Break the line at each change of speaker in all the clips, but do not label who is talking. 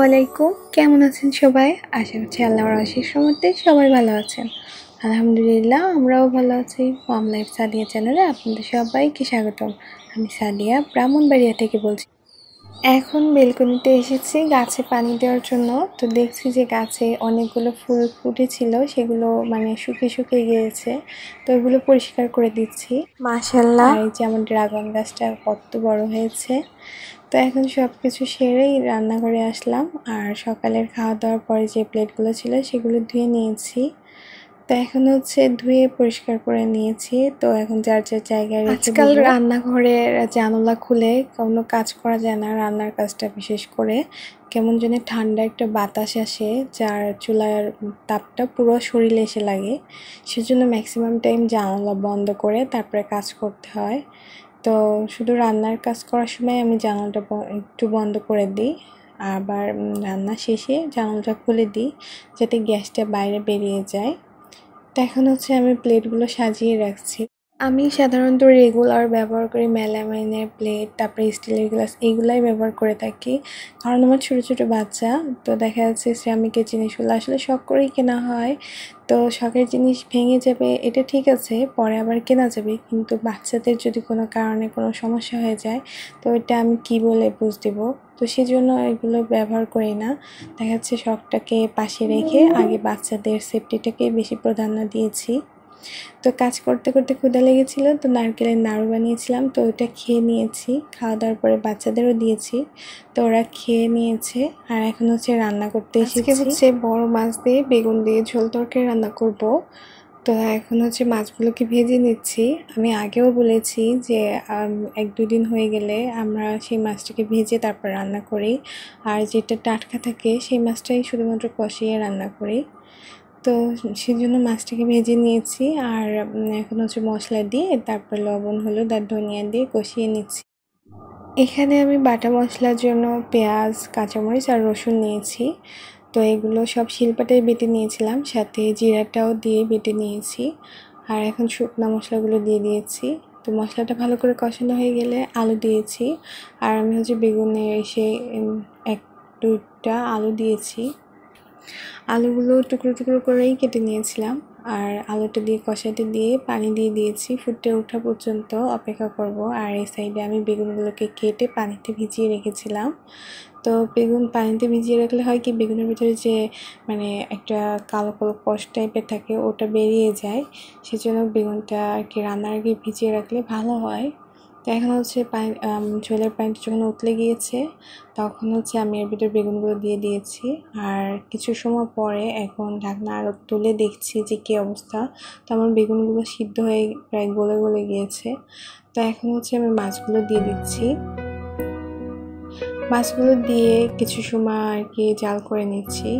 আলাইকুম, কেমন আছেন সবাই? আশা করছি আল্লাহর অশেষ রহমতে সবাই ভালো আছেন। আলহামদুলিল্লাহ, আমরাও ভালো আছি। হোম লাইফ সাদিয়া চ্যানেলে আপনাদের সবাইকে স্বাগতম। আমি সাদিয়া ব্রাহ্মণবাড়িয়া থেকে বলছি। এখন বেলকনিতে এসেছি গাছে পানি দেওয়ার জন্য। তো দেখছি যে গাছে অনেকগুলো ফুল ফুটেছিল, সেগুলো শুকিয়ে গিয়েছে। তো ওগুলো পরিষ্কার করে দিচ্ছি। মাশাআল্লাহ, এই যে আমার ড্রাগন গাছটা কত বড় হয়েছে। তো এখন সব কিছু সেরেই রান্নাঘরে আসলাম, আর সকালের খাওয়া দাওয়ার পরে যে প্লেটগুলো ছিল সেগুলো ধুয়ে নিয়েছি। তো এখন ধুয়ে পরিষ্কার করে নিয়েছি। তো এখন যার যার জায়গায় রেখে আজকাল রান্নাঘরের জানালা খুলে কোনো কাজ করা যায় না। রান্নার কাজটা বিশেষ করে কেমন যেন ঠান্ডা একটা বাতাস আসে, যার চুলার তাপটা পুরো শরীরে এসে লাগে। সেজন্য ম্যাক্সিমাম টাইম জানালা বন্ধ করে তারপরে কাজ করতে হয়। তো শুধু রান্নার কাজ করার সময় আমি জানালাটা একটু বন্ধ করে দিই, আবার রান্না শেষে জানালাটা খুলে দিই যাতে গ্যাসটা বাইরে বেরিয়ে যায়। তো এখন আমি প্লেটগুলো সাজিয়ে রাখছি। আমি সাধারণত রেগুলার ব্যবহার করি মেলামাইনের প্লেট, তারপরে স্টিলের গ্লাস, এইগুলাই ব্যবহার করে থাকি। কারণ আমার ছোটো ছোটো বাচ্চা, তো দেখা যাচ্ছে সিরামিকের জিনিসগুলো আসলে শখ করেই কেনা হয়। তো শখের জিনিস ভেঙে যাবে এটা ঠিক আছে, পরে আবার কেনা যাবে, কিন্তু বাচ্চাদের যদি কোনো কারণে কোনো সমস্যা হয়ে যায় তো এটা আমি কী বলে বুঝ দেব। তো সেজন্য এগুলো ব্যবহার করি না। দেখা যাচ্ছে শখটাকে পাশে রেখে আগে বাচ্চাদের সেফটিটাকে বেশি প্রাধান্য দিয়েছি। তো কাজ করতে করতে ক্ষুধা লেগেছিল, তো নারকেলের নাড়ু বানিয়েছিলাম, তো ওটা খেয়ে নিয়েছি। খাওয়া দাওয়ার পরে বাচ্চাদেরও দিয়েছি, তো ওরা খেয়ে নিয়েছে। আর এখন রান্না করতে এসেছি। বড় মাছ দিয়ে বেগুন দিয়ে ঝোল তরকারি রান্না করব। তো এখন মাছগুলোকে ভেজে নিচ্ছি। আমি আগেও বলেছি যে 1-2 দিন হয়ে গেলে আমরা সেই মাছটাকে ভেজে তারপর রান্না করি, আর যেটা টাটকা থাকে সেই মাছটাই শুধুমাত্র কষিয়ে রান্না করি। তো সেজন্য মাছটাকে ভেজে নিয়েছি, আর এখন মশলা দিয়ে তারপর লবণ, হলুদ আর ধনিয়া দিয়ে কষিয়ে নিচ্ছি। এখানে আমি বাটা মশলার জন্য পেঁয়াজ, কাঁচামরিচ আর রসুন নিয়েছি। তো এগুলো সব শিলপাটায় বেটে নিয়েছিলাম, সাথে জিরাটাও দিয়ে বেটে নিয়েছি। আর এখন শুকনো মশলাগুলো দিয়ে দিয়েছি। তো মশলাটা ভালো করে কষানো হয়ে গেলে আলু দিয়েছি। আর আমি বেগুনের এসে 1-2টা আলু দিয়েছি। আলুগুলো টুকরো টুকরো করেই কেটে নিয়েছিলাম, আর আলুটা দিয়ে কষাতে দিয়ে পানি দিয়ে দিয়েছি। ফুটে ওঠা পর্যন্ত অপেক্ষা করব। আর এই সাইডে আমি বেগুনগুলোকে কেটে পানিতে ভিজিয়ে রেখেছিলাম। তো বেগুন পানিতে ভিজিয়ে রাখলে হয় কি, বেগুনের ভিতরে যে একটা কালো কালো কষ টাইপের থাকে ওটা বেরিয়ে যায়। সেজন্য বেগুনটা আর কি রান্নার আগে ভিজিয়ে রাখলে ভালো হয়। তো এখন পানি, ঝোলের পানিটা যখন উতলে গিয়েছে তখন আমি এর ভিতরে বেগুনগুলো দিয়ে দিয়েছি। আর কিছু সময় পরে এখন ঢাকনা আরও তুলে দেখছি যে কী অবস্থা। তো আমার বেগুনগুলো সিদ্ধ হয়ে প্রায় গলে গলে গিয়েছে। তো এখন আমি মাছগুলো দিয়ে দিচ্ছি। মাছগুলো দিয়ে কিছু সময় আর কি জাল করে নিচ্ছি।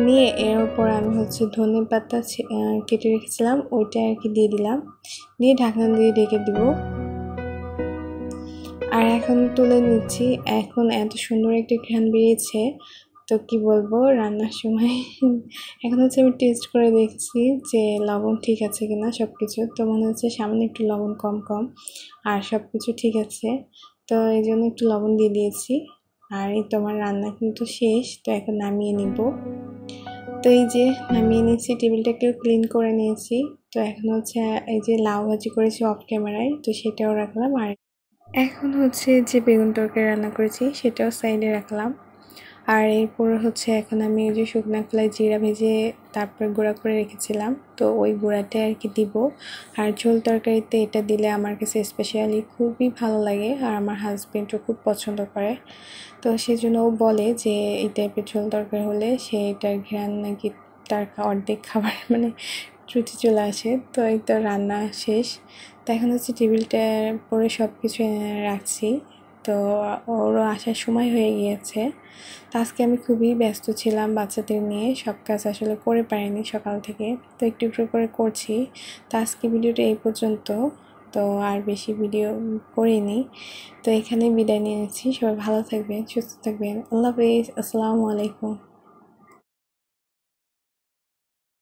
নিয়ে এর উপর আমি ধনেপাতা কেটে রেখেছিলাম ওইটা আর কি দিয়ে দিলাম, দিয়ে ঢাকনা দিয়ে ঢেকে দিব। আর এখন তুলে নিচ্ছি। এখন এত সুন্দর একটা ঘ্রাণ বেরিয়েছে, তো কি বলবো রান্নার সময়। এখন আমি টেস্ট করে দেখছি যে লবণ ঠিক আছে কিনা সব কিছু। তো মনে হচ্ছে সামনে একটু লবণ কম কম, আর সব কিছু ঠিক আছে। তো এই জন্য একটু লবণ দিয়ে দিয়েছি। আর এই তোমার রান্না কিন্তু শেষ। তো এখন নামিয়ে নিব। তো এই যে নামিয়ে নিয়েছি, টেবিলটাকেও ক্লিন করে নিয়েছি। তো এখন এই যে লাউ ভাজি করেছি অফ ক্যামেরায়, তো সেটাও রাখলাম। আর এখন যে বেগুন তরকারি রান্না করেছি সেটাও সাইডে রাখলাম। আর এরপরে এখন আমি ওই যে শুকনো খোলায় জিরা ভেজে তারপর গুঁড়া করে রেখেছিলাম, তো ওই গুঁড়াটাই আর কি দিব। আর ঝোল তরকারিতে এটা দিলে আমার কাছে স্পেশালি খুবই ভালো লাগে, আর আমার হাজবেন্ডও খুব পছন্দ করে। তো সেজন্য ও বলে যে এই টাইপের ঝোল তরকারি হলে সে এটার ঘ্রাণ নাকি তার অর্ধেক খাবার ত্রুটি চলে আসে। তো এই তো রান্না শেষ। তো এখন টেবিলটার পরে সব কিছু এনে রাখছি। তো ওরও আসার সময় হয়ে গিয়েছে। তো আজকে আমি খুবই ব্যস্ত ছিলাম বাচ্চাদের নিয়ে, সব কাজ আসলে করে পারিনি সকাল থেকে। তো একটু একটু করে করছি। তো আজকে ভিডিওটা এই পর্যন্ত। তো আর বেশি ভিডিও করিনি। তো এখানেই বিদায় নিয়ে নিচ্ছি। সবাই ভালো থাকবেন, সুস্থ থাকবেন। আল্লাহ হাফেজ, আসসালামু আলাইকুম।